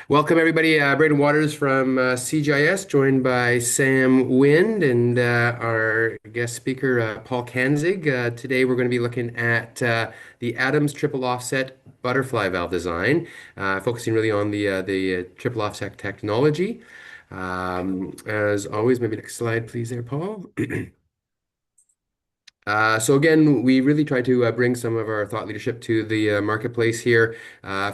Welcome, everybody. Braden Waters from CGIS, joined by Sam Wind and our guest speaker, Paul Kanzig. Today, we're going to be looking at the Adams triple offset butterfly valve design, focusing really on the triple offset technology. As always, maybe next slide, please, there, Paul. So again, we really try to bring some of our thought leadership to the marketplace here.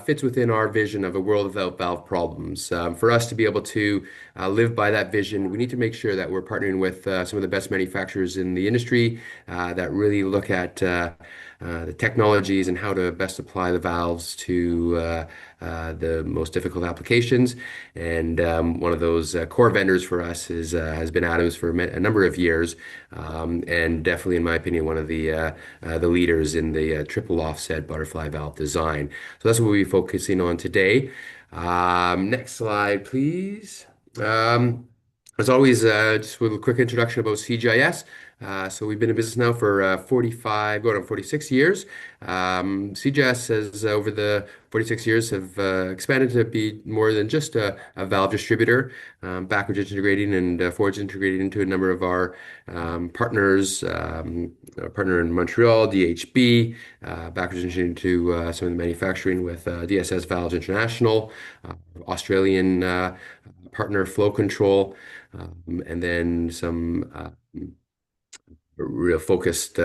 Fits within our vision of a world without valve problems. For us to be able to live by that vision, we need to make sure that we're partnering with some of the best manufacturers in the industry that really look at the technologies and how to best apply the valves to the most difficult applications. And one of those core vendors for us has been Adams for a number of years, and definitely, in my opinion, one of the leaders in the triple offset butterfly valve design. So that's what we'll be focusing on today. Next slide, please. As always, just with a quick introduction about CGIS. So we've been in business now for 45, going on 46 years. CGIS has, over the 46 years, have expanded to be more than just a valve distributor, backwards integrating and forwards integrating into a number of our partners. Our partner in Montreal, DHB, backwards integrating into some of the manufacturing with DSS Valves International, Australian partner Flow Control, and then some real focused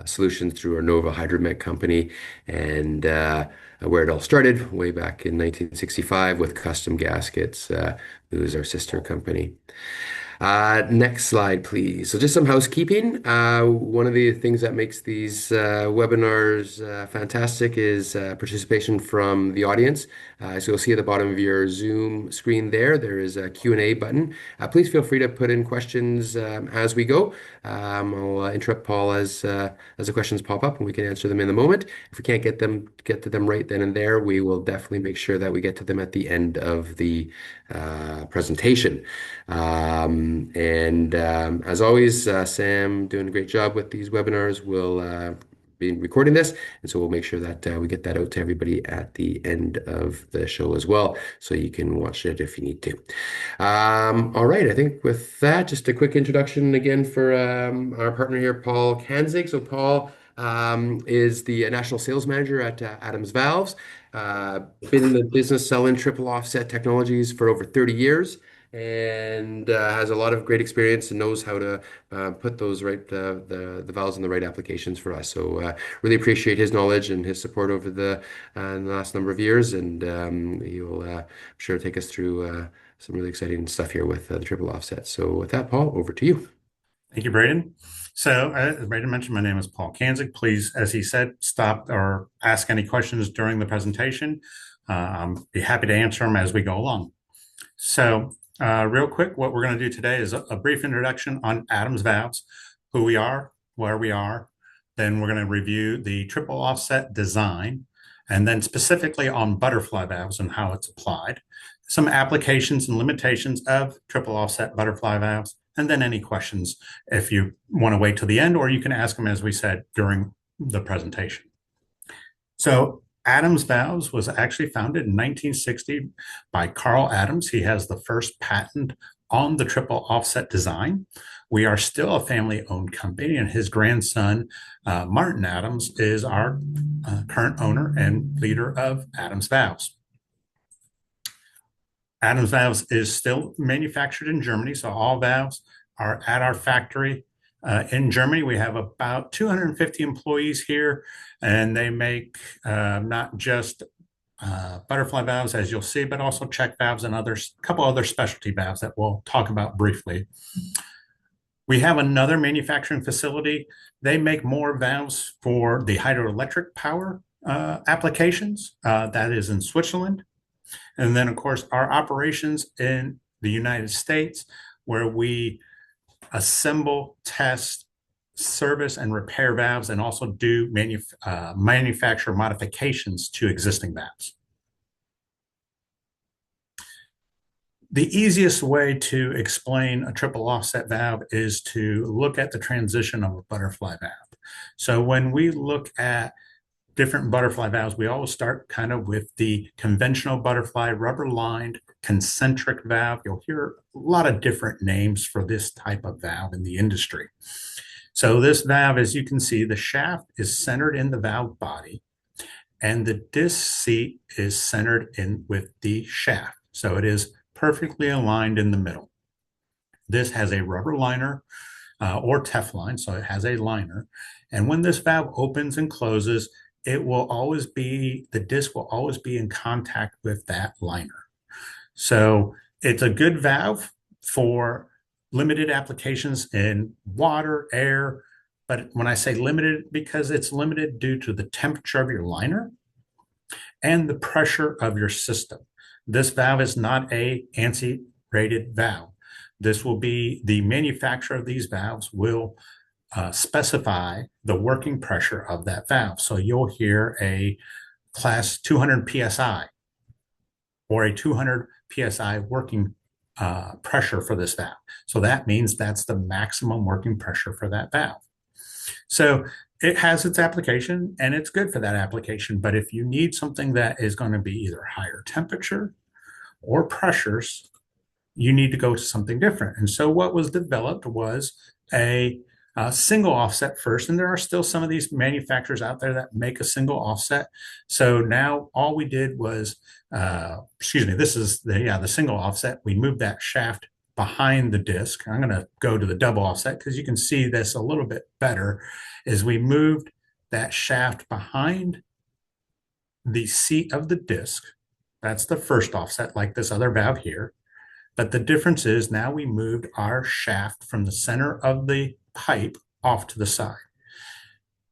solutions through our Nova Hydromet company, and where it all started way back in 1965 with Custom Gaskets, who is our sister company. Next slide, please. So just some housekeeping. One of the things that makes these webinars fantastic is participation from the audience. So you'll see at the bottom of your Zoom screen there is a Q&A button. Please feel free to put in questions as we go. I'll interrupt Paul as the questions pop up, and we can answer them in a moment. If we can't get to them right then and there, we will definitely make sure that we get to them at the end of the presentation. As always, Sam doing a great job with these webinars. We'll be recording this, and so we'll make sure that we get that out to everybody at the end of the show as well, so you can watch it if you need to. All right, I think with that, just a quick introduction again for our partner here, Paul Kanzig. So Paul is the National Sales Manager at Adams Valves. Been in the business selling triple offset technologies for over 30 years, and has a lot of great experience and knows how to put those the valves in the right applications for us. So really appreciate his knowledge and his support over the last number of years, and he will I'm sure take us through some really exciting stuff here with the triple offset. So with that, Paul, over to you. Thank you, Braden. So, as Braden mentioned, my name is Paul Kanzig. Please, as he said, stop or ask any questions during the presentation. I'll be happy to answer them as we go along. So, real quick, what we're going to do today is a brief introduction on Adams Valves, who we are, where we are. Then we're going to review the triple offset design, and then specifically on butterfly valves and how it's applied, some applications and limitations of triple offset butterfly valves, and then any questions if you want to wait till the end, or you can ask them, as we said, during the presentation. So Adams Valves was actually founded in 1960 by Karl Adams. He has the first patent on the triple offset design. We are still a family-owned company, and his grandson, Martin Adams, is our current owner and leader of Adams Valves. Adams Valves is still manufactured in Germany, so all valves are at our factory in Germany. We have about 250 employees here, and they make not just butterfly valves, as you'll see, but also check valves and a couple other specialty valves that we'll talk about briefly. We have another manufacturing facility. They make more valves for the hydroelectric power applications. That is in Switzerland. And then, of course, our operations in the United States, where we assemble, test, service, and repair valves, and also do manufacture modifications to existing valves. The easiest way to explain a triple offset valve is to look at the transition of a butterfly valve. So when we look at different butterfly valves, we always start kind of with the conventional butterfly rubber lined concentric valve. You'll hear a lot of different names for this type of valve in the industry. So this valve, as you can see, the shaft is centered in the valve body and the disc seat is centered in with the shaft. So it is perfectly aligned in the middle. This has a rubber liner or Teflon, so it has a liner. And when this valve opens and closes, the disc will always be in contact with that liner. So it's a good valve for limited applications in water, air. But when I say limited, because it's limited due to the temperature of your liner and the pressure of your system. This valve is not a ANSI rated valve. This will be the manufacturer of these valves will specify the working pressure of that valve. So you'll hear a class 200 psi or a 200 psi working pressure for this valve. So that means that's the maximum working pressure for that valve. So it has its application and it's good for that application. But if you need something that is going to be either higher temperature or pressures, you need to go to something different. And so what was developed was a single offset first. And there are still some of these manufacturers out there that make a single offset. So now all we did was, this is the single offset. We moved that shaft behind the disc. I'm going to go to the double offset because you can see this a little bit better. Is we moved that shaft behind the seat of the disc. That's the first offset, like this other valve here. But the difference is now we moved our shaft from the center of the pipe off to the side.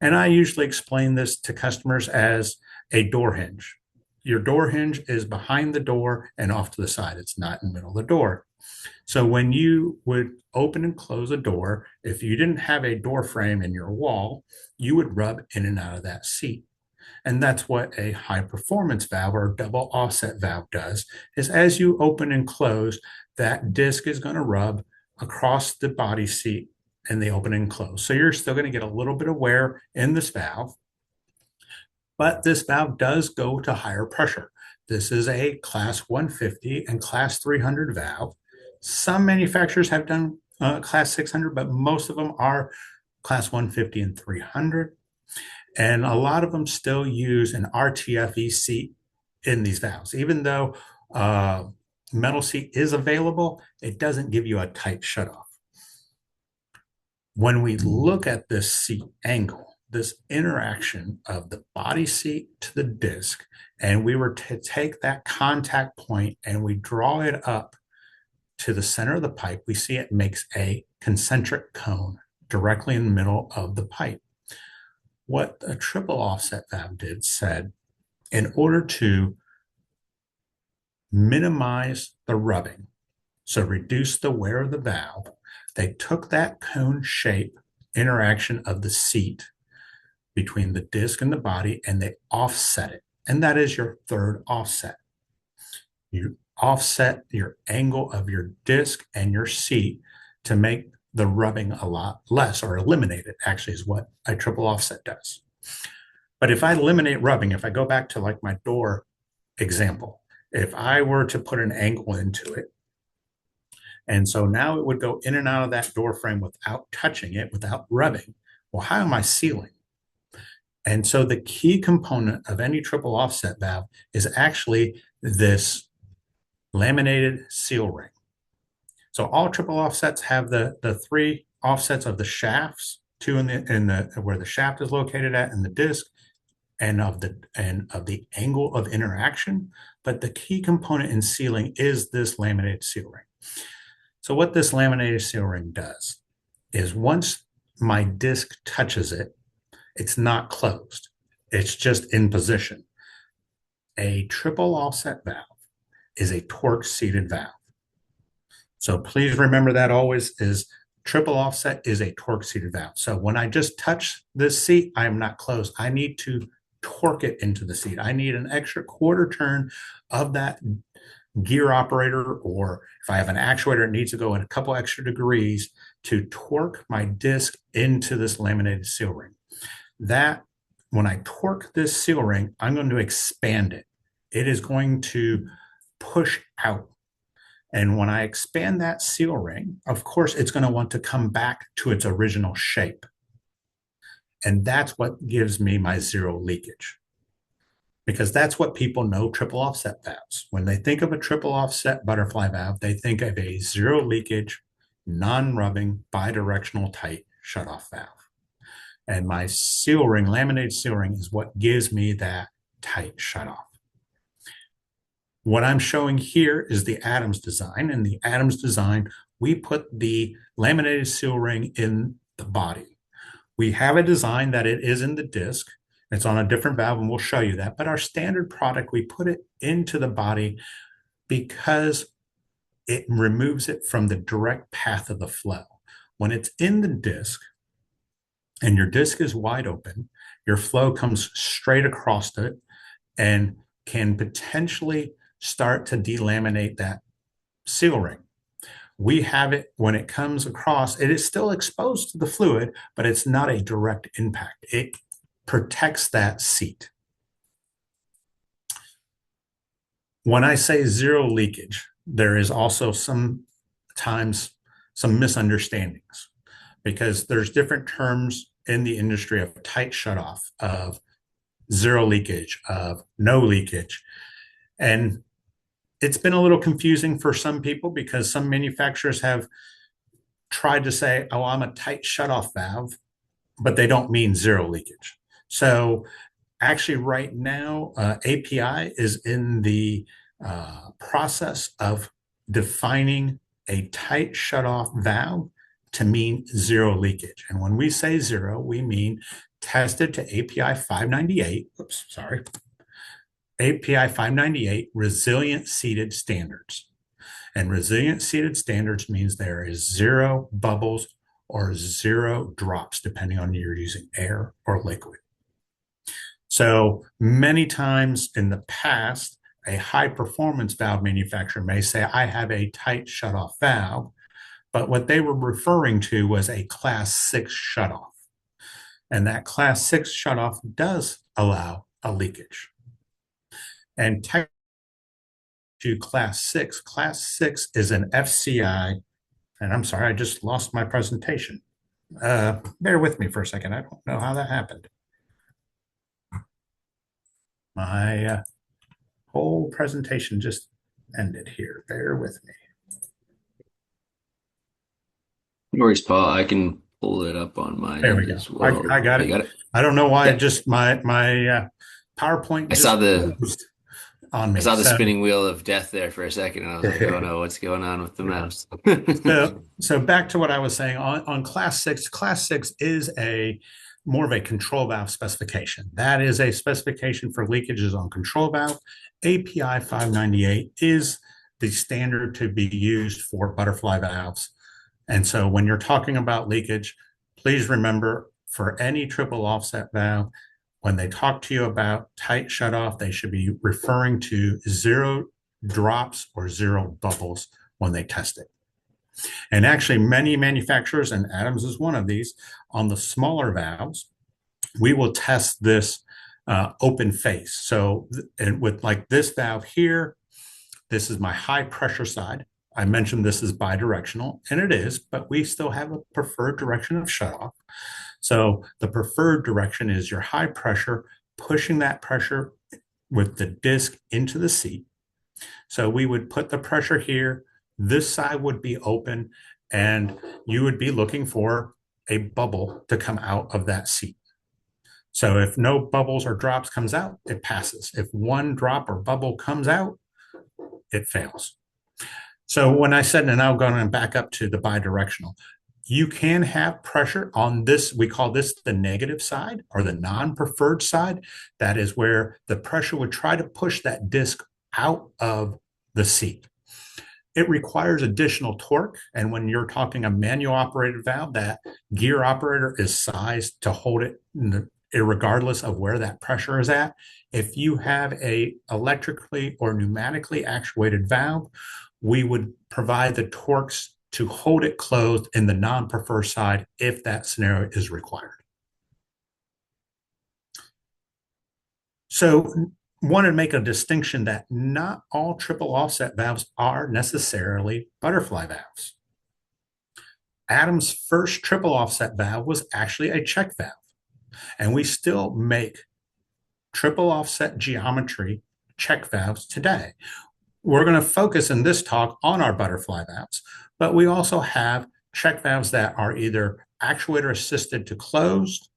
And I usually explain this to customers as a door hinge. Your door hinge is behind the door and off to the side. It's not in the middle of the door. So when you would open and close a door, if you didn't have a door frame in your wall, you would rub in and out of that seat. And that's what a high performance valve or double offset valve does, is as you open and close, that disc is going to rub across the body seat and the open and close. So you're still going to get a little bit of wear in this valve, but this valve does go to higher pressure. This is a class 150 and class 300 valve. Some manufacturers have done class 600, but most of them are class 150 and 300. And a lot of them still use an RTFE seat in these valves. Even though metal seat is available, it doesn't give you a tight shutoff. When we look at this seat angle, this interaction of the body seat to the disc, and we were to take that contact point and we draw it up to the center of the pipe, we see it makes a concentric cone directly in the middle of the pipe. What a triple offset valve said, in order to minimize the rubbing, so reduce the wear of the valve, they took that cone shape interaction of the seat between the disc and the body and they offset it. And that is your third offset. You offset your angle of your disc and your seat to make the rubbing a lot less, or eliminate it, actually, is what a triple offset does. But if I eliminate rubbing, if I go back to like my door example, if I were to put an angle into it, and so now it would go in and out of that door frame without touching it, without rubbing. Well, how am I sealing? And so the key component of any triple offset valve is actually this laminated seal ring. So all triple offsets have the three offsets of the shafts, two in the where the shaft is located at in the disc, and of the angle of interaction. But the key component in sealing is this laminated seal ring. So what this laminated seal ring does is once my disc touches it, it's not closed. It's just in position. A triple offset valve is a torque seated valve. So please remember that always is triple offset is a torque seated valve. So when I just touch this seat, I am not closed. I need to torque it into the seat. I need an extra quarter turn of that gear operator, or if I have an actuator, it needs to go in a couple extra degrees to torque my disc into this laminated seal ring. That when I torque this seal ring, I'm going to expand it. It is going to push out. And when I expand that seal ring, of course, it's going to want to come back to its original shape. And that's what gives me my zero leakage. Because that's what people know triple offset valves. When they think of a triple offset butterfly valve, they think of a zero leakage, non-rubbing, bidirectional tight shutoff valve. And my seal ring, laminated seal ring, is what gives me that tight shutoff. What I'm showing here is the Adams design. In the Adams design, we put the laminated seal ring in the body. We have a design that it is in the disc. It's on a different valve, and we'll show you that. But our standard product, we put it into the body because it removes it from the direct path of the flow. When it's in the disc and your disc is wide open, your flow comes straight across it and can potentially start to delaminate that seal ring. We have it when it comes across, it is still exposed to the fluid, but it's not a direct impact. It protects that seat. When I say zero leakage, there is also sometimes some misunderstandings because there's different terms in the industry of tight shutoff, of zero leakage, of no leakage. And it's been a little confusing for some people because some manufacturers have tried to say, oh, I'm a tight shutoff valve, but they don't mean zero leakage. So actually right now, API is in the process of defining a tight shutoff valve to mean zero leakage. And when we say zero, we mean tested to API 598, oops, sorry, API 598 resilient seated standards. And resilient seated standards means there is zero bubbles or zero drops, depending on you're using air or liquid. So many times in the past, a high performance valve manufacturer may say, I have a tight shutoff valve, but what they were referring to was a class 6 shutoff. And that class 6 shutoff does allow a leakage. And to class 6. Class 6 is an FCI, and I'm sorry, I just lost my presentation. Bear with me for a second. I don't know how that happened. My whole presentation just ended here. Bear with me. No worries, Paul. I can pull it up on my There we end go. as well. I got You it. got it? I don't know why Yeah. just my PowerPoint I just saw the closed on I me. saw the spinning wheel of death there for a second, and I was like, oh no, what's going on with the mouse? So back to what I was saying on class 6. Class 6 is a more of a control valve specification. That is a specification for leakages on control valve. API 598 is the standard to be used for butterfly valves. And so when you're talking about leakage, please remember for any triple offset valve, when they talk to you about tight shutoff, they should be referring to zero drops or zero bubbles when they test it. And actually, many manufacturers, and Adams is one of these, on the smaller valves, we will test this open face. So, and with like this valve here, this is my high pressure side. I mentioned this is bidirectional, and it is, but we still have a preferred direction of shutoff. So the preferred direction is your high pressure, pushing that pressure with the disc into the seat. So we would put the pressure here. This side would be open, and you would be looking for a bubble to come out of that seat. So if no bubbles or drops comes out, it passes. If one drop or bubble comes out, it fails. So when I said, and now going to back up to the bidirectional, you can have pressure on this. We call this the negative side or the non-preferred side. That is where the pressure would try to push that disc out of the seat. It requires additional torque. And when you're talking a manual operated valve, that gear operator is sized to hold it regardless of where that pressure is at. If you have a electrically or pneumatically actuated valve, we would provide the torques to hold it closed in the non-preferred side if that scenario is required. So want to make a distinction that not all triple offset valves are necessarily butterfly valves. Adams' first triple offset valve was actually a check valve, and we still make triple offset geometry check valves today. We're going to focus in this talk on our butterfly valves, but we also have check valves that are either actuator assisted to closed,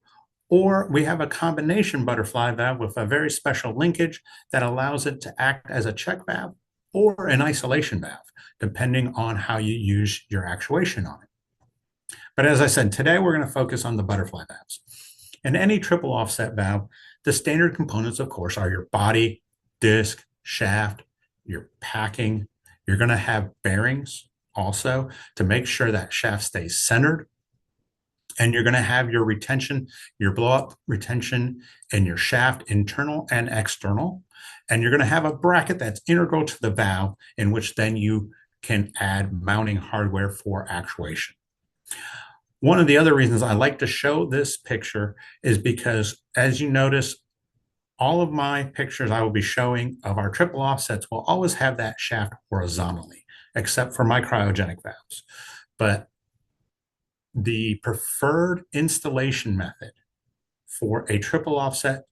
or we have a combination butterfly valve with a very special linkage that allows it to act as a check valve or an isolation valve, depending on how you use your actuation on it. But as I said, today we're going to focus on the butterfly valves. In any triple offset valve, the standard components, of course, are your body, disc, shaft, your packing. You're going to have bearings also to make sure that shaft stays centered. And you're going to have your retention, your blow up retention, and your shaft, internal and external. And you're going to have a bracket that's integral to the valve, in which then you can add mounting hardware for actuation. One of the other reasons I like to show this picture is because, as you notice, all of my pictures I will be showing of our triple offsets will always have that shaft horizontally, except for my cryogenic valves. But the preferred installation method for a triple offset,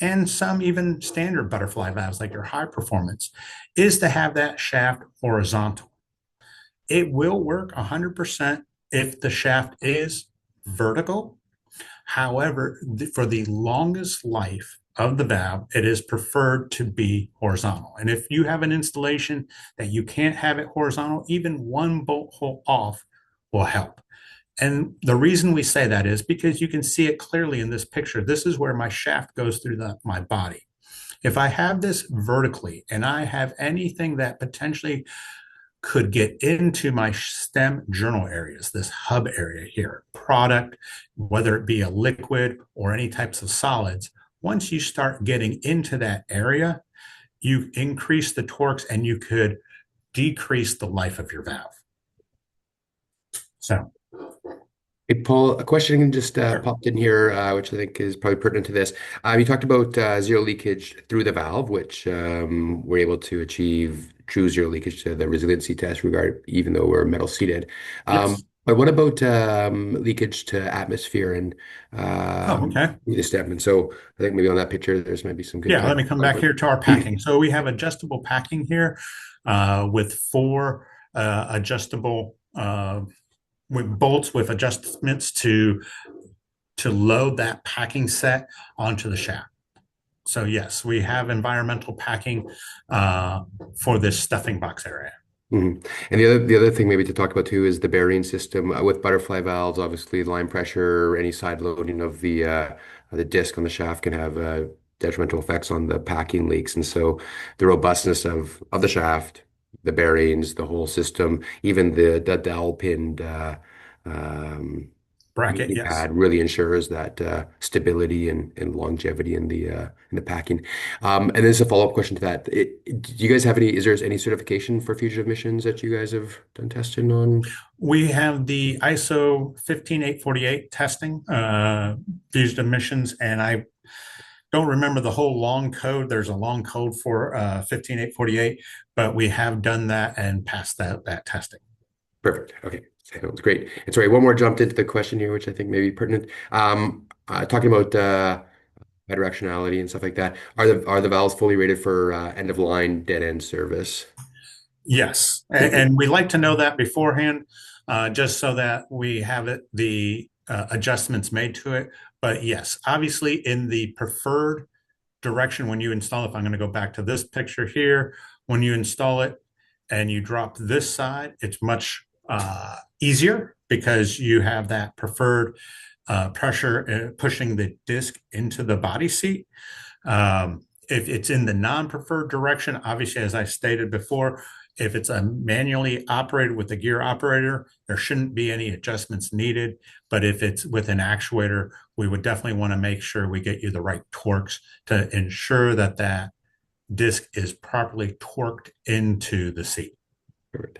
and some even standard butterfly valves like your high performance, is to have that shaft horizontal. It will work 100% if the shaft is vertical. However, for the longest life of the valve, it is preferred to be horizontal. And if you have an installation that you can't have it horizontal, even one bolt hole off will help. And the reason we say that is because you can see it clearly in this picture. This is where my shaft goes through my body. If I have this vertically and I have anything that potentially could get into my stem journal areas, this hub area here, product, whether it be a liquid or any types of solids, once you start getting into that area, you increase the torques and you could decrease the life of your valve. So, Hey, Paul, a question just sure. popped in here, which I think is probably pertinent to this. You talked about zero leakage through the valve, which we're able to achieve true zero leakage to the resiliency test, regard even though we're metal seated. Yes. But what about leakage to atmosphere and Oh, okay. through the stem? And so I think maybe on that picture, there's maybe some good Yeah, kind let me come back here to our packing. So we have adjustable packing here with four adjustable with bolts with adjustments to load that packing set onto the shaft. So yes, we have environmental packing for this stuffing box area. Mhm. And the other thing maybe to talk about too is the bearing system with butterfly valves. Obviously, line pressure, any side loading of the disc on the shaft can have detrimental effects on the packing leaks, and so the robustness of the shaft, the bearings, the whole system, even the dowel pinned um, Bracket, mating yes. pad really ensures that stability and longevity in the packing. And there's a follow-up question to that. Do you guys have any, is there any certification for fugitive missions that you guys have done testing on? We have the ISO 15848 testing, fugitive emissions, and I don't remember the whole long code. There's a long code for 15848, but we have done that and passed that testing. Perfect. Okay. Sounds great. And sorry, one more jumped into the question here, which I think may be pertinent. Talking about bidirectionality and stuff like that. Are the valves fully rated for end of line dead end service? Yes, Okay. and we like to know that beforehand, just so that we have the adjustments made to it. But yes, obviously in the preferred direction when you install, if I'm going to go back to this picture here, when you install it and you drop this side, it's much easier because you have that preferred pressure pushing the disc into the body seat. If it's in the non-preferred direction, obviously, as I stated before, if it's a manually operated with a gear operator, there shouldn't be any adjustments needed. But if it's with an actuator, we would definitely want to make sure we get you the right torques to ensure that that disc is properly torqued into the seat. Perfect.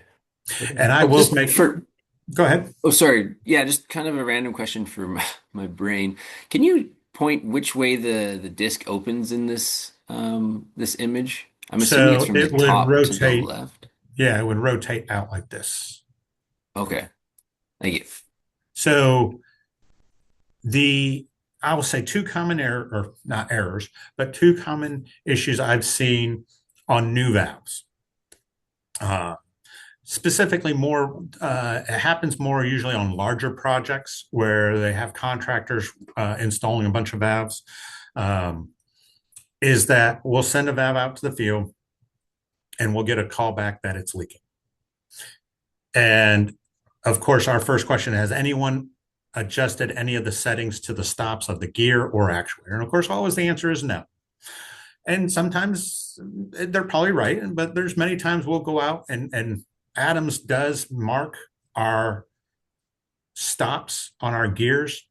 Okay. And I will Just make, for go ahead. Oh, sorry. Yeah, just kind of a random question for my brain. Can you point which way the disc opens in this image? I'm assuming it's So from the it would top to the rotate. left. Yeah, it would rotate out like this. Okay. Thank you. So the I will say two common error or not errors, but two common issues I've seen on new valves. Uh, Specifically, it happens more usually on larger projects where they have contractors installing a bunch of valves. Um, is that we'll send a valve out to the field and we'll get a call back that it's leaking. And of course, our first question: has anyone adjusted any of the settings to the stops of the gear or actuator? And of course, always the answer is no. And sometimes they're probably right, but there's many times we'll go out and Adams does mark our stops on our gears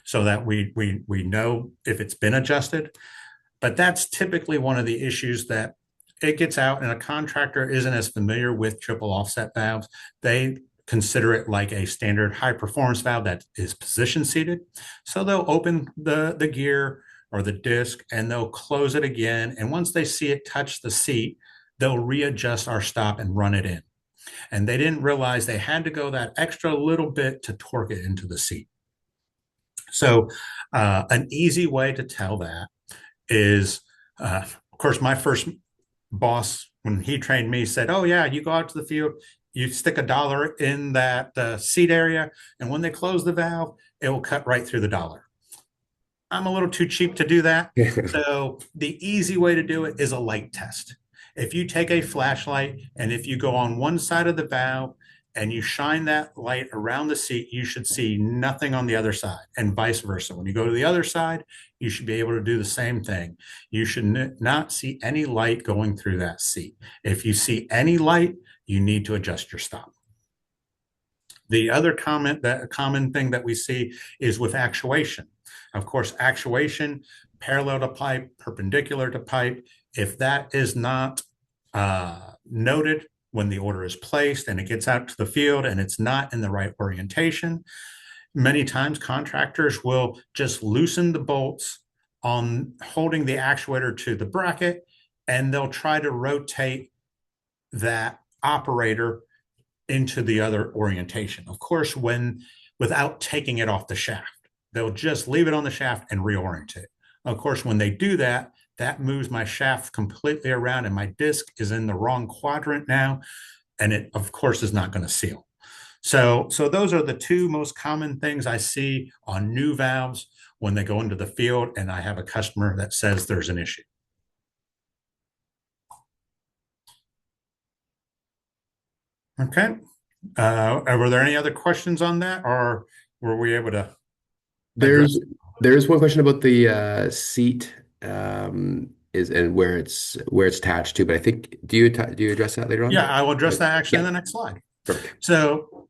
so that we know if it's been adjusted. But that's typically one of the issues that it gets out, and a contractor isn't as familiar with triple offset valves. They consider it like a standard high performance valve that is position seated. So they'll open the gear or the disc and they'll close it again. And once they see it touch the seat, they'll readjust our stop and run it in. And they didn't realize they had to go that extra little bit to torque it into the seat. So an easy way to tell that is, of course, my first boss, when he trained me, said, oh, yeah, you go out to the field, you stick $1 in that seat area, and when they close the valve, it will cut right through the dollar. I'm a little too cheap to do that. So the easy way to do it is a light test. If you take a flashlight and if you go on one side of the valve and you shine that light around the seat, you should see nothing on the other side, and vice versa. When you go to the other side, you should be able to do the same thing. You should not see any light going through that seat. If you see any light, you need to adjust your stop. The other common thing that we see is with actuation. Of course, actuation, parallel to pipe, perpendicular to pipe. If that is not noted when the order is placed and it gets out to the field and it's not in the right orientation, many times contractors will just loosen the bolts on holding the actuator to the bracket, and they'll try to rotate that operator into the other orientation. Of course, without taking it off the shaft, they'll just leave it on the shaft and reorient it. Of course, when they do that, that moves my shaft completely around and my disc is in the wrong quadrant now. And it, of course, is not going to seal. So those are the two most common things I see on new valves when they go into the field and I have a customer that says there's an issue. Okay. Were there any other questions on that, or were we able to address? There's one question about the seat is and where it's attached to, but I think do you address that later on? Yeah, I will address that actually in Yeah. the next slide. Perfect. So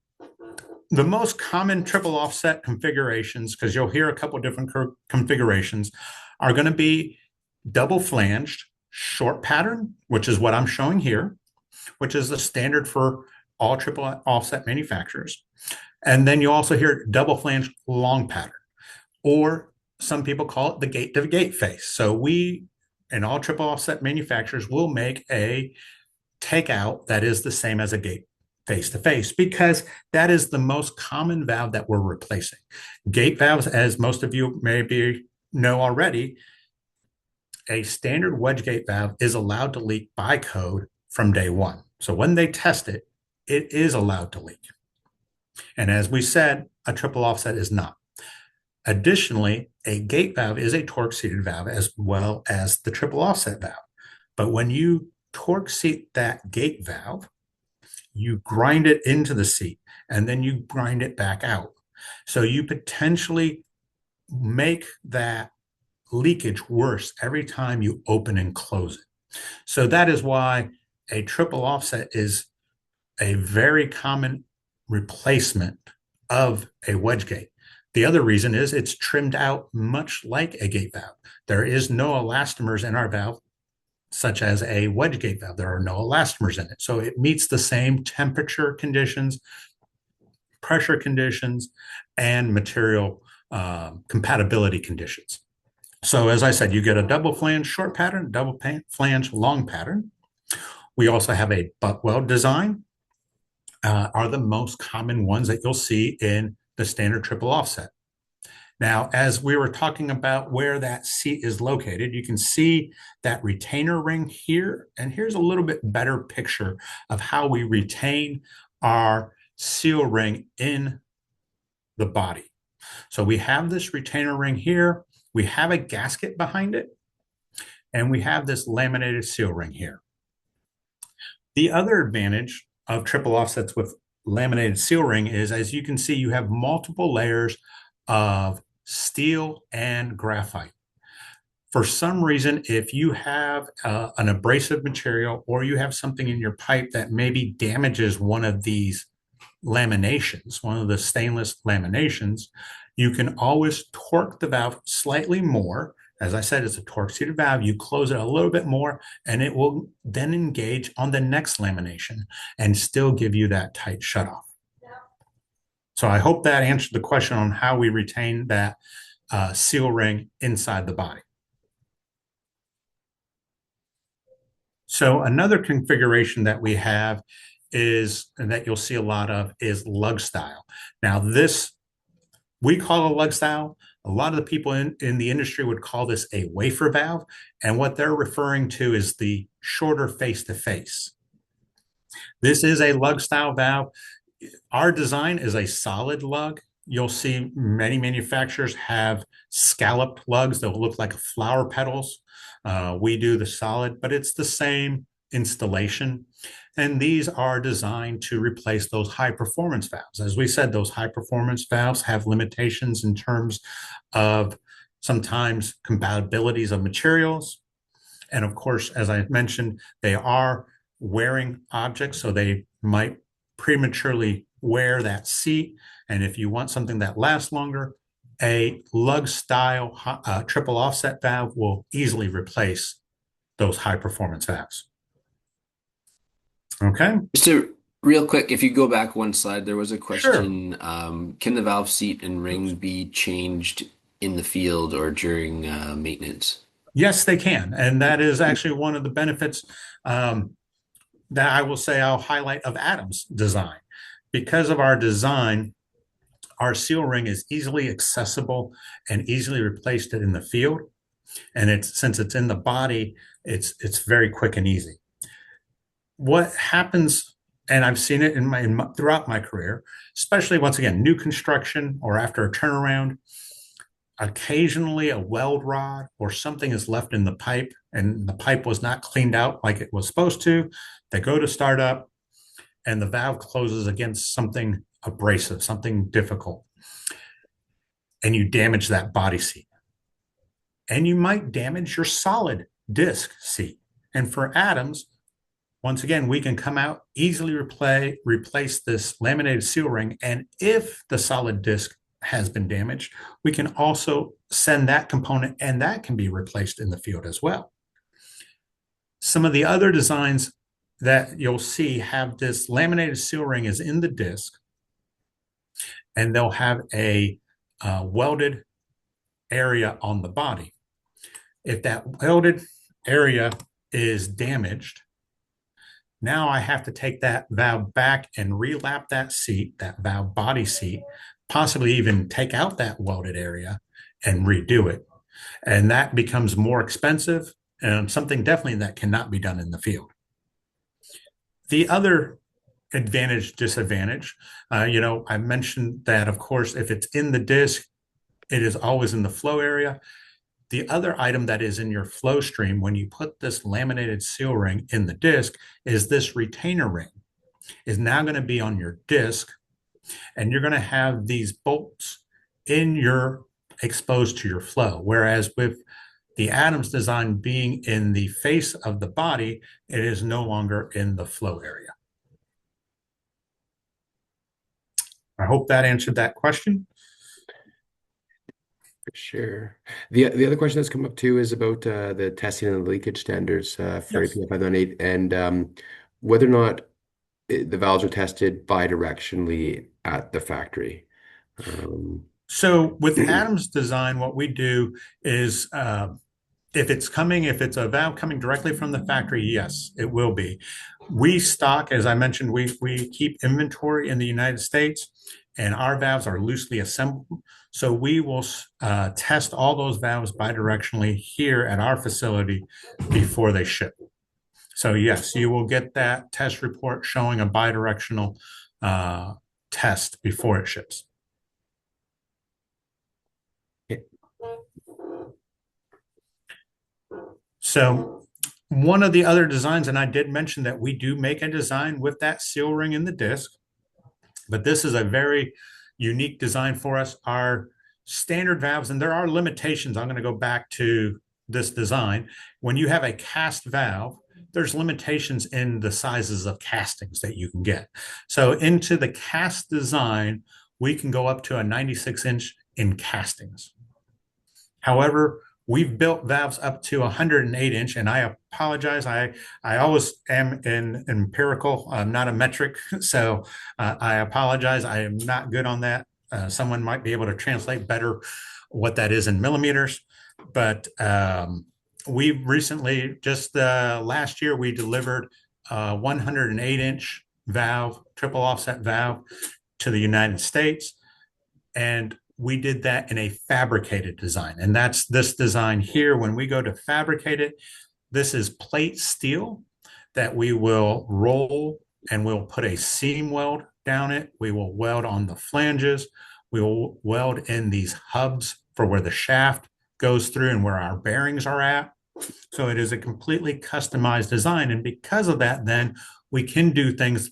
the most common triple offset configurations, because you'll hear a couple of different configurations, are going to be double flanged short pattern, which is what I'm showing here, which is the standard for all triple offset manufacturers. And then you also hear double flange long pattern, or some people call it the gate to gate face. So we, in all triple offset manufacturers, will make a takeout that is the same as a gate face to face, because that is the most common valve that we're replacing. Gate valves, as most of you maybe know already, a standard wedge gate valve is allowed to leak by code from day one. So when they test it, it is allowed to leak. And as we said, a triple offset is not. Additionally, a gate valve is a torque seated valve as well as the triple offset valve. But when you torque seat that gate valve, you grind it into the seat and then you grind it back out. So you potentially make that leakage worse every time you open and close it. So that is why a triple offset is a very common replacement of a wedge gate. The other reason is it's trimmed out much like a gate valve. There is no elastomers in our valve, such as a wedge gate valve. There are no elastomers in it. So it meets the same temperature conditions, pressure conditions, and material compatibility conditions. So as I said, you get a double flange short pattern, double flange long pattern. We also have a butt weld design, are the most common ones that you'll see in the standard triple offset. Now, as we were talking about where that seat is located, you can see that retainer ring here. And here's a little bit better picture of how we retain our seal ring in the body. So we have this retainer ring here, we have a gasket behind it, and we have this laminated seal ring here. The other advantage of triple offsets with laminated seal ring is, as you can see, you have multiple layers of steel and graphite. For some reason, if you have an abrasive material or you have something in your pipe that maybe damages one of these laminations, one of the stainless laminations, you can always torque the valve slightly more. As I said, it's a torque-seated valve. You close it a little bit more, and it will then engage on the next lamination and still give you that tight shutoff. So I hope that answered the question on how we retain that seal ring inside the body. So another configuration that we have is, and that you'll see a lot of, is lug style. Now this, we call a lug style. A lot of the people in the industry would call this a wafer valve. And what they're referring to is the shorter face-to-face. This is a lug style valve. Our design is a solid lug. You'll see many manufacturers have scalloped lugs that will look like flower petals. We do the solid, but it's the same installation. And these are designed to replace those high performance valves. As we said, those high performance valves have limitations in terms of sometimes compatibilities of materials. And of course, as I mentioned, they are wearing objects, so they might prematurely wear that seat. And if you want something that lasts longer, a lug style triple offset valve will easily replace those high performance valves. Okay. Just a real quick, if you go back one slide, there was a Sure. question, can the valve seat and ring be changed in the field or during maintenance? Yes, they can. And that is actually one of the benefits that I will say I'll highlight of Adams' design. Because of our design, our seal ring is easily accessible and easily replaced in the field. And it's, since it's in the body, it's very quick and easy. What happens, and I've seen it throughout my career, especially once again, new construction or after a turnaround, occasionally a weld rod or something is left in the pipe and the pipe was not cleaned out like it was supposed to. They go to start up and the valve closes against something abrasive, something difficult, and you damage that body seat. And you might damage your solid disc seat. And for Adams, once again, we can come out, easily replace this laminated seal ring. And if the solid disc has been damaged, we can also send that component and that can be replaced in the field as well. Some of the other designs that you'll see have this laminated seal ring is in the disc, and they'll have a welded area on the body. If that welded area is damaged, now I have to take that valve back and relap that seat, that valve body seat, possibly even take out that welded area and redo it. And that becomes more expensive and something definitely that cannot be done in the field. The other advantage, disadvantage, I mentioned that, of course, if it's in the disc, it is always in the flow area. The other item that is in your flow stream when you put this laminated seal ring in the disc is this retainer ring is now going to be on your disc, and you're going to have these bolts in your exposed to your flow. Whereas with the Adams design being in the face of the body, it is no longer in the flow area. I hope that answered that question. Sure. The other question that's come up too is about the testing and the leakage standards for Yes. API 518 and whether or not the valves are tested bi-directionally at the factory. So with Adams design, what we do is if it's a valve coming directly from the factory, yes, it will be. We stock, as I mentioned, we keep inventory in the United States, and our valves are loosely assembled. So we will test all those valves bidirectionally here at our facility before they ship. So yes, you will get that test report showing a bidirectional test before it ships. So one of the other designs, and I did mention that we do make a design with that seal ring in the disc, but this is a very unique design for us. Our standard valves, and there are limitations. I'm going to go back to this design. When you have a cast valve, there's limitations in the sizes of castings that you can get. So into the cast design, we can go up to a 96-inch in castings. However, we've built valves up to 108-inch, and I apologize. I always am in empirical, not a metric. So I apologize. I am not good on that. Someone might be able to translate better what that is in millimeters. But we recently, just last year, we delivered a 108-inch valve, triple offset valve to the United States. And we did that in a fabricated design. And that's this design here. When we go to fabricate it, this is plate steel that we will roll, and we'll put a seam weld down it. We will weld on the flanges. We will weld in these hubs for where the shaft goes through and where our bearings are at. So it is a completely customized design. And because of that, then we can do things,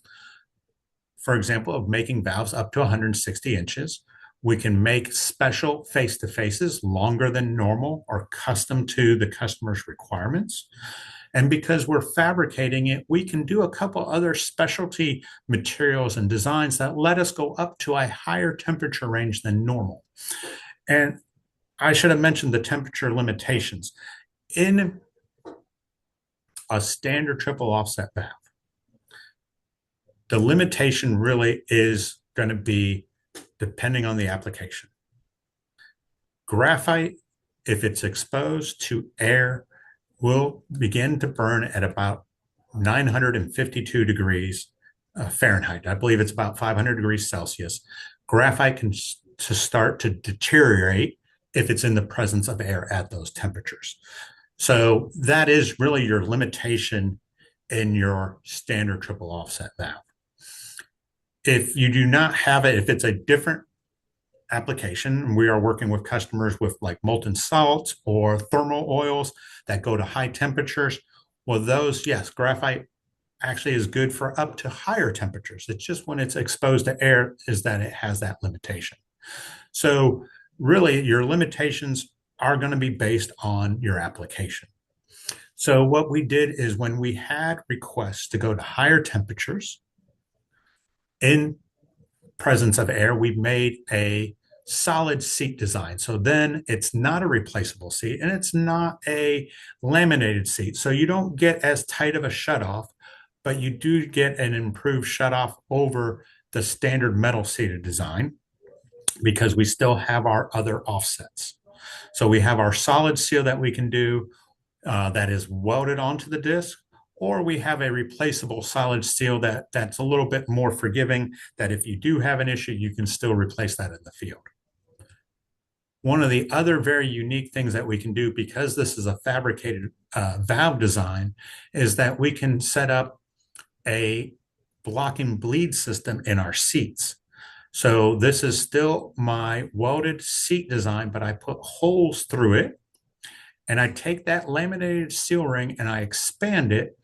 for example, of making valves up to 160 inches. We can make special face-to-faces longer than normal or custom to the customer's requirements. And because we're fabricating it, we can do a couple other specialty materials and designs that let us go up to a higher temperature range than normal. And I should have mentioned the temperature limitations. In a standard triple offset valve, the limitation really is going to be depending on the application. Graphite, if it's exposed to air, will begin to burn at about 952 degrees Fahrenheit. I believe it's about 500 degrees Celsius. Graphite can start to deteriorate if it's in the presence of air at those temperatures. So that is really your limitation in your standard triple offset valve. If you do not have it, if it's a different application, we are working with customers with like molten salts or thermal oils that go to high temperatures. Well, those, yes, graphite actually is good for up to higher temperatures. It's just when it's exposed to air is that it has that limitation. So really your limitations are going to be based on your application. So what we did is when we had requests to go to higher temperatures, in presence of air, we made a solid seat design. So then it's not a replaceable seat and it's not a laminated seat. So you don't get as tight of a shutoff, but you do get an improved shutoff over the standard metal seated design because we still have our other offsets. So we have our solid seal that we can do that is welded onto the disc, or we have a replaceable solid steel that's a little bit more forgiving, that if you do have an issue, you can still replace that in the field. One of the other very unique things that we can do, because this is a fabricated valve design, is that we can set up a block and bleed system in our seats. So this is still my welded seat design, but I put holes through it, and I take that laminated seal ring and I expand it.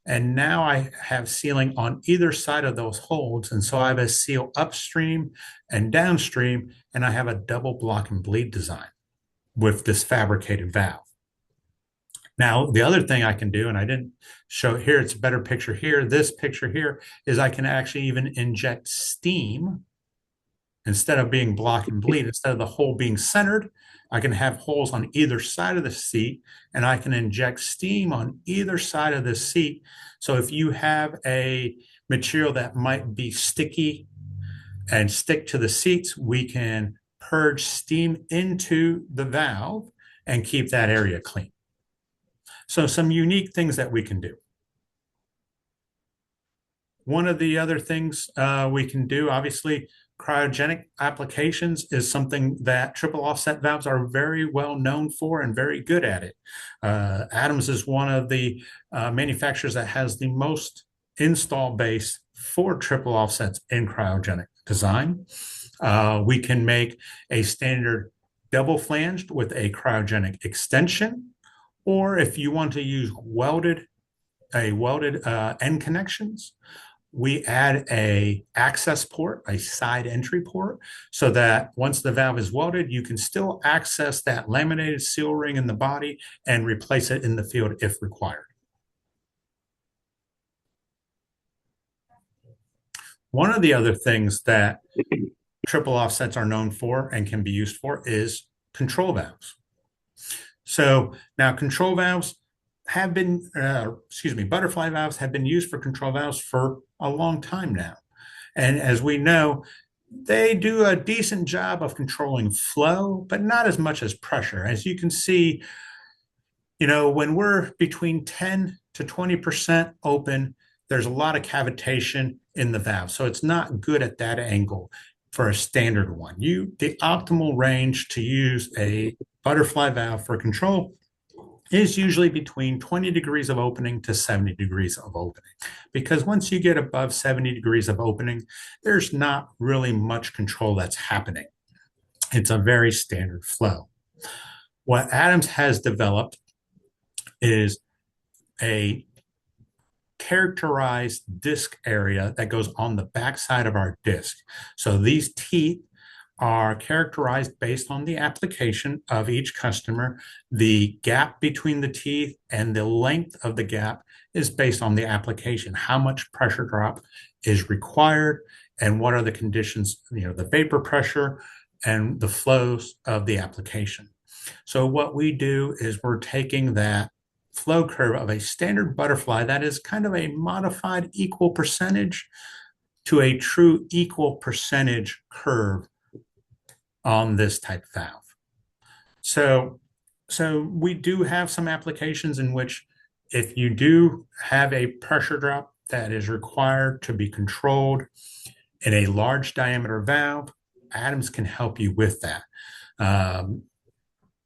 And now I have sealing on either side of those holes. And so I have a seal upstream and downstream, and I have a double block and bleed design with this fabricated valve. Now, the other thing I can do, and I didn't show it here, it's a better picture here. This picture here is I can actually even inject steam instead of being block and bleed. Instead of the hole being centered, I can have holes on either side of the seat, and I can inject steam on either side of the seat. So if you have a material that might be sticky and stick to the seats, we can purge steam into the valve and keep that area clean. So some unique things that we can do. One of the other things we can do, obviously, cryogenic applications is something that triple offset valves are very well known for and very good at it. Adams is one of the manufacturers that has the most install base for triple offsets in cryogenic design. We can make a standard double flanged with a cryogenic extension, or if you want to use welded end connections, we add a access port, a side entry port, so that once the valve is welded, you can still access that laminated seal ring in the body and replace it in the field if required. One of the other things that triple offsets are known for and can be used for is control valves. So now control valves have been, butterfly valves have been used for control valves for a long time now. And as we know, they do a decent job of controlling flow, but not as much as pressure. As you can see, when we're between 10 to 20% open, there's a lot of cavitation in the valve. So it's not good at that angle for a standard one. The optimal range to use a butterfly valve for control is usually between 20 degrees of opening to 70 degrees of opening. Because once you get above 70 degrees of opening, there's not really much control that's happening. It's a very standard flow. What Adams has developed is a characterized disc area that goes on the backside of our disc. So these teeth are characterized based on the application of each customer. The gap between the teeth and the length of the gap is based on the application. How much pressure drop is required and what are the conditions, the vapor pressure and the flows of the application. So what we do is we're taking that flow curve of a standard butterfly that is kind of a modified equal percentage to a true equal percentage curve on this type valve. So we do have some applications in which if you do have a pressure drop that is required to be controlled in a large diameter valve, Adams can help you with that.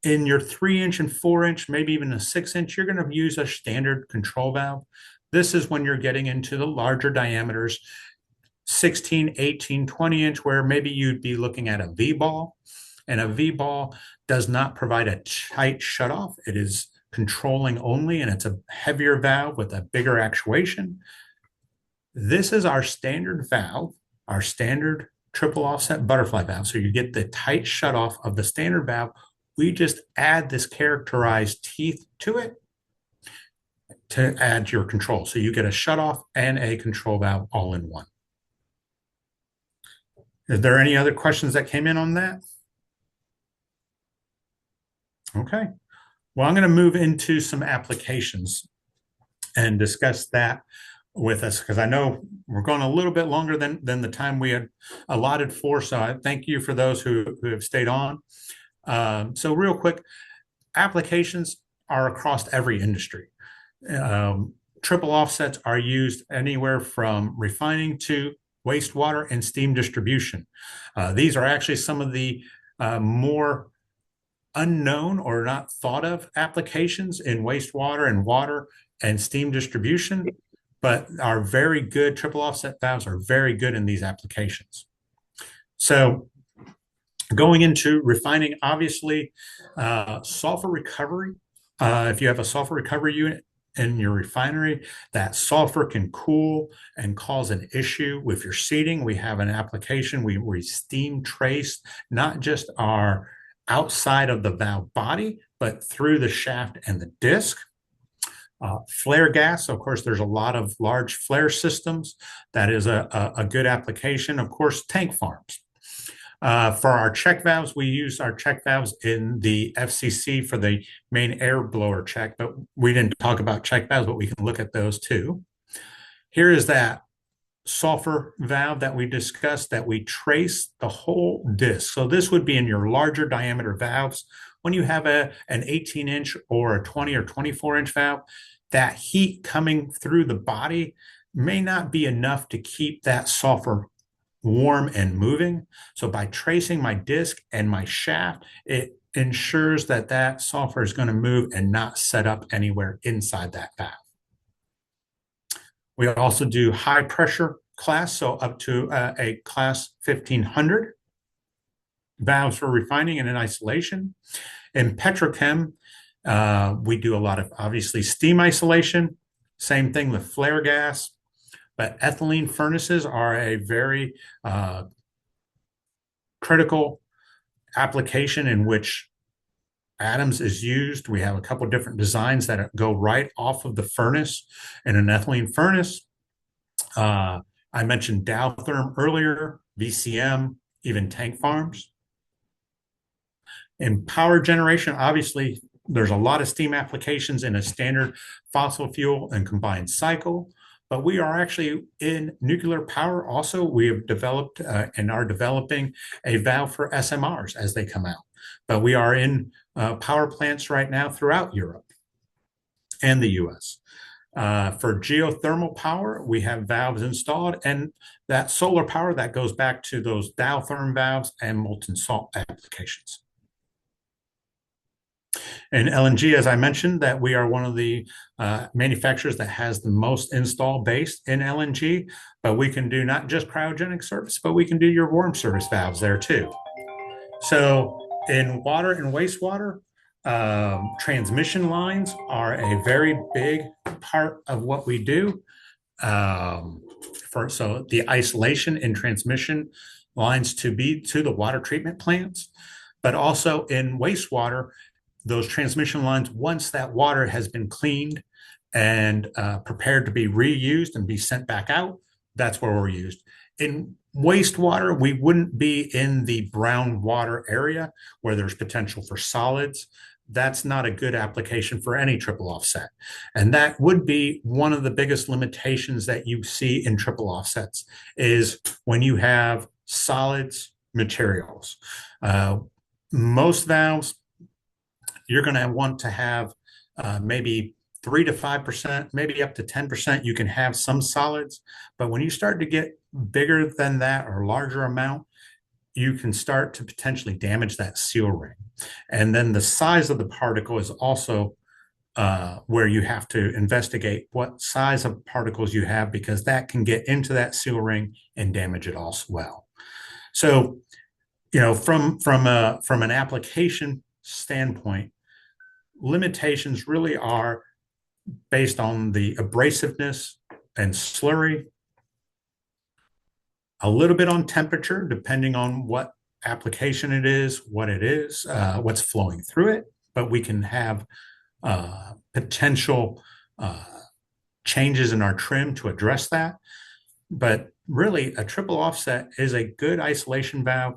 In your 3-inch and 4-inch, maybe even a 6-inch, you're going to use a standard control valve. This is when you're getting into the larger diameters, 16, 18, 20-inch, where maybe you'd be looking at a V-ball. And a V-ball does not provide a tight shutoff. It is controlling only, and it's a heavier valve with a bigger actuation. This is our standard valve, our standard triple offset butterfly valve. So you get the tight shutoff of the standard valve. We just add this characterized teeth to it to add your control. So you get a shutoff and a control valve all in one. Is there any other questions that came in on that? Okay. Well, I'm going to move into some applications and discuss that with us because I know we're going a little bit longer than the time we had allotted for. So I thank you for those who have stayed on. So real quick, applications are across every industry. Triple offsets are used anywhere from refining to wastewater and steam distribution. These are actually some of the more unknown or not thought of applications in wastewater and water and steam distribution, but are very good. Triple offset valves are very good in these applications. So going into refining, obviously, sulfur recovery. If you have a sulfur recovery unit in your refinery, that sulfur can cool and cause an issue with your seating. We have an application. We steam trace not just our outside of the valve body, but through the shaft and the disc. Flare gas, of course, there's a lot of large flare systems. That is a good application. Of course, tank farms. For our check valves, we use our check valves in the FCC for the main air blower check, but we didn't talk about check valves, but we can look at those too. Here is that sulfur valve that we discussed, that we trace the whole disc. So this would be in your larger diameter valves. When you have an 18-inch or a 20 or 24-inch valve, that heat coming through the body may not be enough to keep that sulfur warm and moving. So by tracing my disc and my shaft, it ensures that that sulfur is going to move and not set up anywhere inside that valve. We also do high pressure class, so up to a class 1500 valves for refining and in isolation. In petrochem, we do a lot of obviously steam isolation, same thing with flare gas, but ethylene furnaces are a very critical application in which Adams is used. We have a couple different designs that go right off of the furnace in an ethylene furnace. I mentioned Dowtherm earlier, VCM, even tank farms. In power generation, obviously, there's a lot of steam applications in a standard fossil fuel and combined cycle, but we are actually in nuclear power also. We have developed and are developing a valve for SMRs as they come out. But we are in power plants right now throughout Europe and the US. For geothermal power, we have valves installed, and that solar power, that goes back to those Dowtherm valves and molten salt applications. In LNG, as I mentioned, that we are one of the manufacturers that has the most install base in LNG, but we can do not just cryogenic service, but we can do your warm service valves there too. So in water and wastewater, transmission lines are a very big part of what we do. So the isolation and transmission lines to the water treatment plants, but also in wastewater, those transmission lines, once that water has been cleaned and prepared to be reused and be sent back out, that's where we're used. In wastewater, we wouldn't be in the brown water area where there's potential for solids. That's not a good application for any triple offset. And that would be one of the biggest limitations that you see in triple offsets is when you have solids materials. Most valves, you're going to want to have maybe 3 to 5%, maybe up to 10%. You can have some solids, but when you start to get bigger than that or larger amount, you can start to potentially damage that seal ring. And then the size of the particle is also where you have to investigate what size of particles you have, because that can get into that seal ring and damage it as well. So, you know, from an application standpoint, limitations really are based on the abrasiveness and slurry, a little bit on temperature, depending on what application it is, what's flowing through it. But we can have potential changes in our trim to address that. But really, a triple offset is a good isolation valve.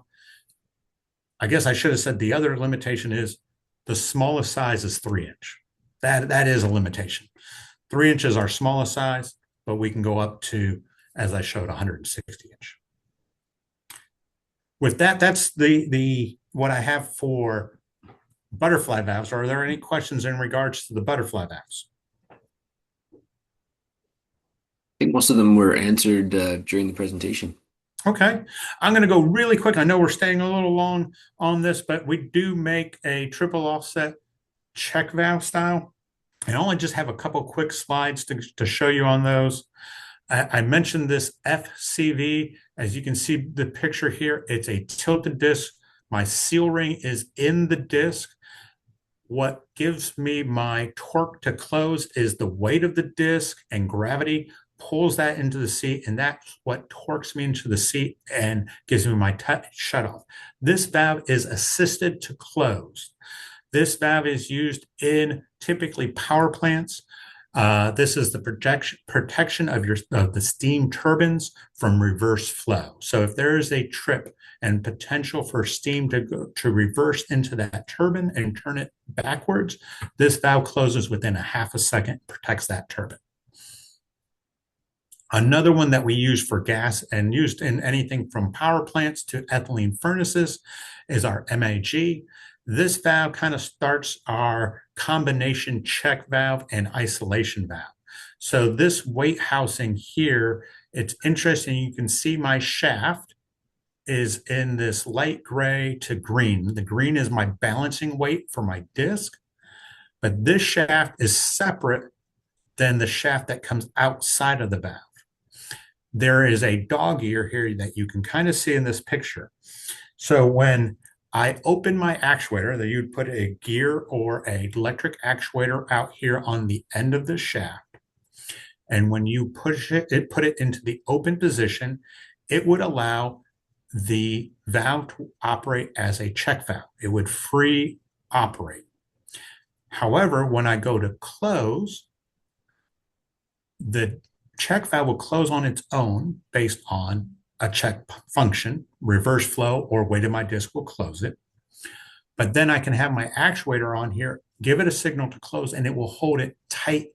I guess I should have said the other limitation is the smallest size is 3-inch. That is a limitation. 3-inch is our smallest size, but we can go up to, as I showed, 160-inch. With that, that's the what I have for butterfly valves. Are there any questions in regards to the butterfly valves? I think most of them were answered during the presentation. Okay, I'm going to go really quick. I know we're staying a little long on this, but we do make a triple offset check valve style. I only just have a couple quick slides to show you on those. I mentioned this FCV. As you can see the picture here, it's a tilted disc. My seal ring is in the disc. What gives me my torque to close is the weight of the disc, and gravity pulls that into the seat, and that's what torques me into the seat and gives me my shut off. This valve is assisted to close. This valve is used in typically power plants. This is the protection of the steam turbines from reverse flow. So if there is a trip and potential for steam to reverse into that turbine and turn it backwards, this valve closes within a half a second, protects that turbine. Another one that we use for gas and used in anything from power plants to ethylene furnaces is our MAG. This valve kind of starts our combination check valve and isolation valve. So this weight housing here, it's interesting. You can see my shaft is in this light gray to green. The green is my balancing weight for my disc, but this shaft is separate than the shaft that comes outside of the valve. There is a dog ear here that you can kind of see in this picture. So when I open my actuator, that you'd put a gear or an electric actuator out here on the end of the shaft. And when you push it, put it into the open position, it would allow the valve to operate as a check valve. It would free operate. However, when I go to close, the check valve will close on its own based on a check function, reverse flow or weight of my disc will close it. But then I can have my actuator on here, give it a signal to close, and it will hold it tight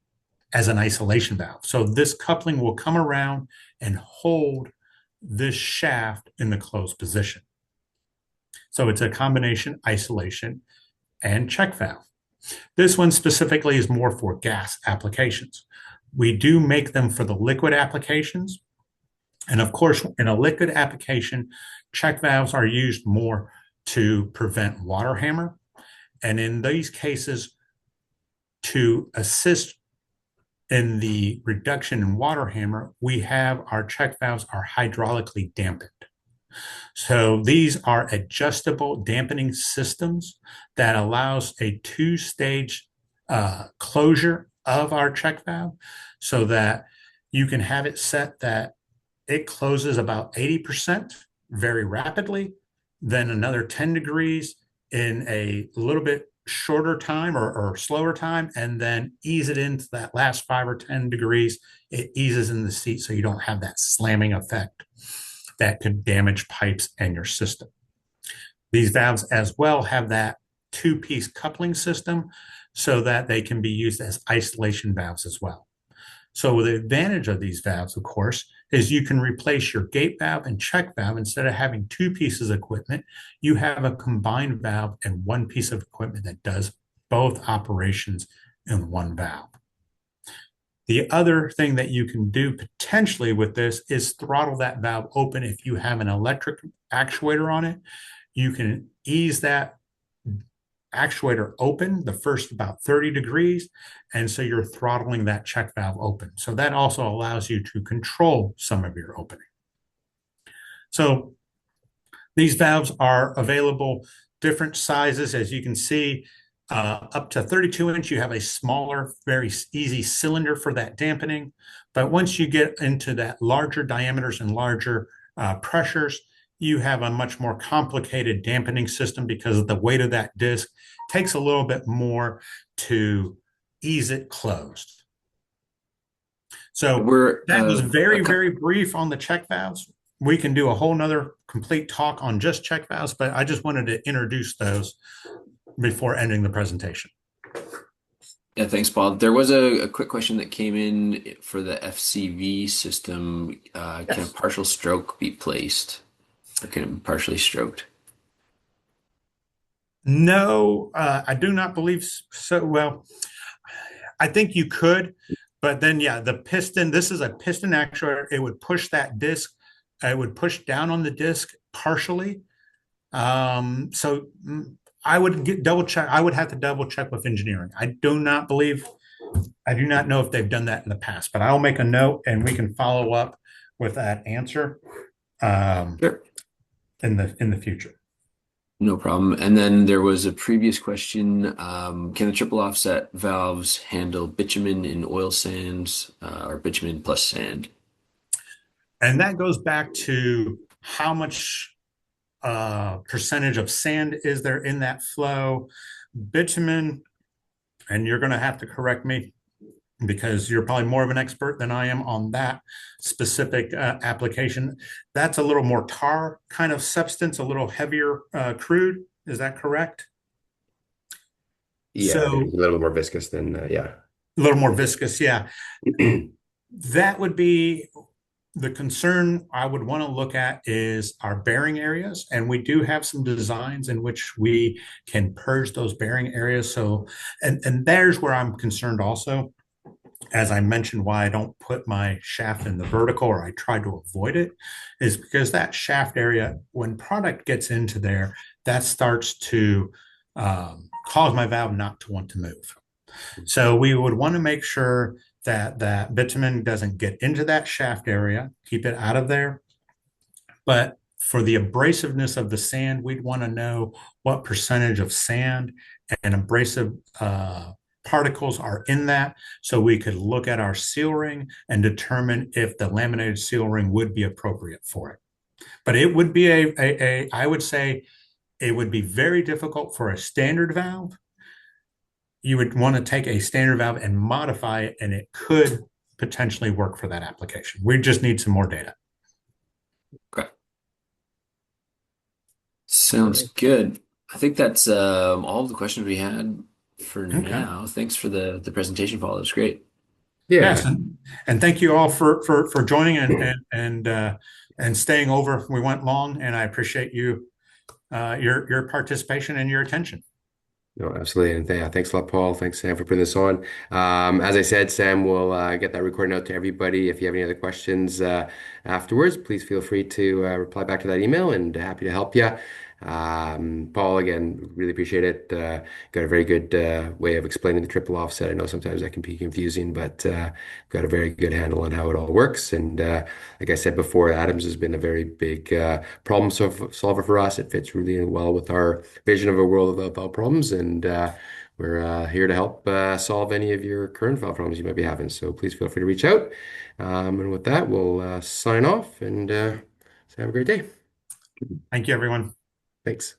as an isolation valve. So this coupling will come around and hold this shaft in the closed position. So it's a combination isolation and check valve. This one specifically is more for gas applications. We do make them for the liquid applications. And of course, in a liquid application, check valves are used more to prevent water hammer. And in these cases, to assist in the reduction in water hammer, we have our check valves are hydraulically dampened. So these are adjustable dampening systems that allows a two-stage closure of our check valve so that you can have it set that it closes about 80% very rapidly, then another 10 degrees in a little bit shorter time or slower time, and then ease it into that last 5 or 10 degrees. It eases in the seat so you don't have that slamming effect that could damage pipes and your system. These valves as well have that two-piece coupling system so that they can be used as isolation valves as well. So the advantage of these valves, of course, is you can replace your gate valve and check valve. Instead of having two pieces of equipment, you have a combined valve and one piece of equipment that does both operations in one valve. The other thing that you can do potentially with this is throttle that valve open. If you have an electric actuator on it, you can ease that actuator open the first about 30 degrees. And so you're throttling that check valve open. So that also allows you to control some of your opening. So these valves are available different sizes. As you can see, up to 32 inch, you have a smaller, very easy cylinder for that dampening. But once you get into that larger diameters and larger pressures, you have a much more complicated dampening system because of the weight of that disc takes a little bit more to ease it closed. So that was very, very brief on the check valves. We can do a whole nother complete talk on just check valves, but I just wanted to introduce those before ending the presentation. Yeah, thanks, Paul. There was a quick question that came in for the FCV system. Can a partial stroke be placed? Or can it be partially stroked? No, I do not believe so. Well, I think you could, but then, yeah, the piston, this is a piston actuator. It would push that disc. It would push down on the disc partially. So I would double check. I would have to double check with engineering. I do not know if they've done that in the past, but I'll make a note and we can follow up with that answer Sure. in the future. No problem. And then there was a previous question. Can the triple offset valves handle bitumen in oil sands or bitumen plus sand? And that goes back to how much percentage of sand is there in that flow. Bitumen, and you're going to have to correct me because you're probably more of an expert than I am on that specific application. That's a little more tar kind of substance, a little heavier crude. Is that correct? Yeah, so, a little more viscous than, yeah. A little more viscous, yeah. That would be the concern I would want to look at is our bearing areas. And we do have some designs in which we can purge those bearing areas. So, and there's where I'm concerned also. As I mentioned, why I don't put my shaft in the vertical, or I try to avoid it, is because that shaft area, when product gets into there, that starts to cause my valve not to want to move. So we would want to make sure that that bitumen doesn't get into that shaft area, keep it out of there. But for the abrasiveness of the sand, we'd want to know what percentage of sand and abrasive particles are in that, so we could look at our seal ring and determine if the laminated seal ring would be appropriate for it. But it would be I would say it would be very difficult for a standard valve. You would want to take a standard valve and modify it, and it could potentially work for that application. We just need some more data. Okay. Sounds good. I think that's all of the questions we had for Okay. now. Thanks for the presentation, Paul. It was great. Yes, Yeah. and thank you all for joining and staying over. We went long, and I appreciate you your participation and your attention. No, absolutely. And thanks a lot, Paul. Thanks, Sam, for putting this on. As I said, Sam will get that recording out to everybody. If you have any other questions afterwards, please feel free to reply back to that email, and happy to help you. Paul, again, really appreciate it. Got a very good way of explaining the triple offset. I know sometimes that can be confusing, but got a very good handle on how it all works. And like I said before, Adams has been a very big problem solver for us. It fits really well with our vision of a world without valve problems, and we're here to help solve any of your current valve problems you might be having. So please feel free to reach out. And with that, we'll sign off and have a great day. Thank you, everyone. Thanks.